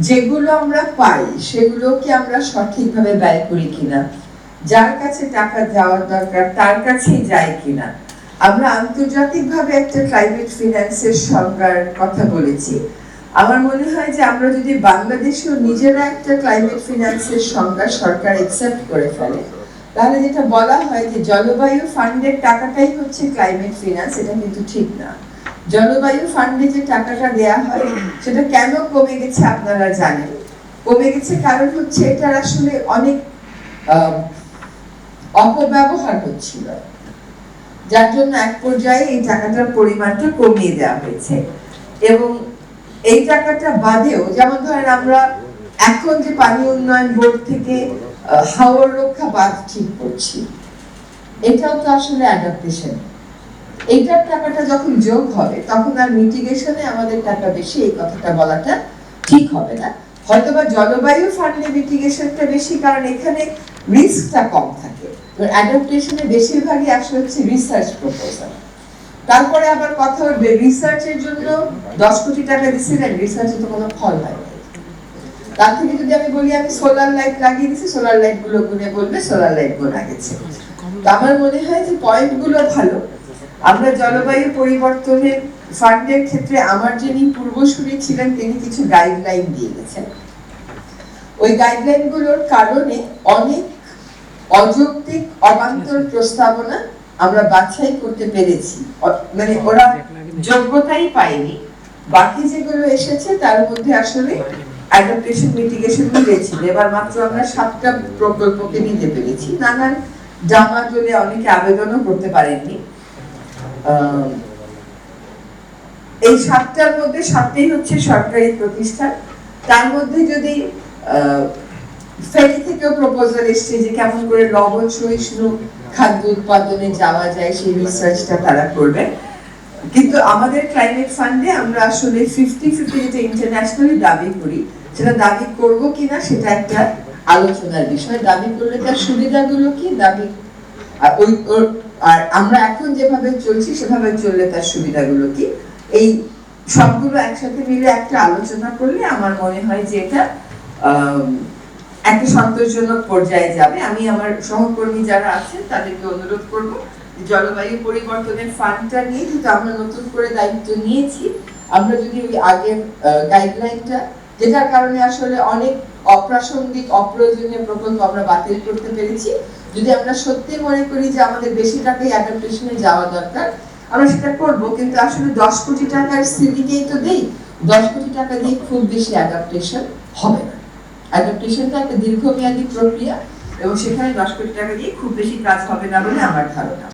যেগুলো আমরা পাই সেগুলোকে আমরা সঠিকভাবে ব্যয় করি কিনা, যার কাছে টাকা যাওয়ার দরকার তার কাছেই যায় কিনা। আমরা আন্তর্জাতিকভাবে একটা ক্লাইমেট ফিন্যান্সের সংজ্ঞার কথা বলেছি। আমার মনে হয় যে আমরা যদি বাংলাদেশেও নিজেরা একটা ক্লাইমেট ফিন্যান্সের সংজ্ঞা সরকার অ্যাকসেপ্ট করে ফেলে, তাহলে যেটা বলা হয় যে জলবায়ু ফান্ডের টাকাটাই হচ্ছে ক্লাইমেট ফিন্যান্স, এটা কিন্তু ঠিক না। জলবায়ু ফান্ডে যে টাকাটা দেয়া হয় সেটা কেন কমে গেছে আপনারা জানেন। কমে গেছে কারণ হচ্ছে এটার আসলে অনেক অপব্যবহার হচ্ছিল, যার জন্য এক পর্যায়ে এই টাকাটার পরিমাণটা কমিয়ে দেওয়া হয়েছে। এবং এই টাকাটা বাদেও, যেমন ধরেন আমরা এখন যে পানি উন্নয়ন বোর্ড থেকে হাওর রক্ষা বাঁধ ঠিক করছি, এটাও তো আসলে অ্যাডাপ্টেশন। এইটার টাকাটা যখন যোগ হবে তখন আর মিটিগেশনে আমাদের টাকা বেশি, এই কথাটা বলাটা ঠিক হবে না। হয়তোবা জলবায়ু ফান্ডে মিটিগেশনটা বেশি কারণ এখানে রিস্কটা কম থাকে। অ্যাডাপ্টেশনে বেশিরভাগই আসলে হচ্ছে রিসার্চ প্রপোজাল। তারপরে আবার কথা উঠবে রিসার্চের জন্য 10 কোটি টাকা দিছিলেন, রিসার্চে তো কোনো ফল হয় না। তার থেকে যদি আমি বলি আমি সোলার লাইট লাগিয়ে দিছি, সোলার লাইট গুলো গুনে বলবে সোলার লাইট গোনা গেছে। তো আমার মনে হয় যে পয়েন্ট গুলো ভালো। আমরা জলবায়ু পরিবর্তনের ফান্ডের ক্ষেত্রে আমার যিনি পূর্বসূরি ছিলেন তিনি কিছু গাইডলাইন দিয়ে গেছেন। ওই গাইডলাইন গুলোর কারণে অনেক অযৌক্তিক অবান্তর প্রস্তাবনা আমরা বাছাই করতে পেরেছি, মানে ওরা যোগ্যতাই পায়নি। বাকি যেগুলো এসেছে তার মধ্যে আসলে অ্যাডাপ্টেশন মিটিগেশন মিলেছিল। এবার মাত্র আমরা 7টা প্রকল্পকে নিতে পেরেছি। নানান ডামাডোলে অনেকে আবেদনও করতে পারেননি। এই 7টার মধ্যে 7টাই হচ্ছে সরকারি প্রতিষ্ঠান। তার মধ্যে যদি ফেরি থেকেও প্রপোজাল এসছে যে কেমন করে লবণ সহিষ্ণু খাদ্য উৎপাদনে যাওয়া যায়, সেই রিসার্চটা তারা করবে। কিন্তু আমাদের ক্লাইমেট ফান্ডে আমরা আসলে 50-50 যেটা ইন্টারন্যাশনালি দাবি করি, সেটা দাবি করব কিনা সেটা একটা আলোচনার বিষয়। দাবি করলে তার সুবিধাগুলো কি, দাবি আর আমরা এখন যেভাবে চলছি সেভাবে চললে তার সুবিধাগুলো কি, এই সবগুলো একসাথে মিলে একটা আলোচনা করলে আমার মনে হয় যে এটা একটা সন্তোষজনক পর্যায়ে যাবে। আমি আমার সহকর্মী যারা আছেন তাদেরকে অনুরোধ করব জলবায়ু পরিবর্তনের ফান্ডটা নিয়ে যেহেতু আমরা নতুন করে দায়িত্ব নিয়েছি, আমরা যদি ওই আগের গাইডলাইনটা, যেটার কারণে আসলে অনেক অপ্রাসঙ্গিক অপ্রয়োজনীয় প্রকল্প আমরা বাতিল করতে পেরেছি, যদি আমরা সত্যি মনে করি যে আমাদের বেশি টাকাই অ্যাডাপ্টেশনে যাওয়া দরকার, আমরা সেটা করব। কিন্তু আসলে 10 কোটি টাকার সিডিকেই তো দেই, 10 কোটি টাকা দিয়ে খুব বেশি অ্যাডাপ্টেশন হবে না। অ্যাডাপ্টেশনটা একটা দীর্ঘমেয়াদী প্রক্রিয়া এবং সেখানে 10 কোটি টাকা দিয়ে খুব বেশি কাজ হবে না বলে আমার ধারণা।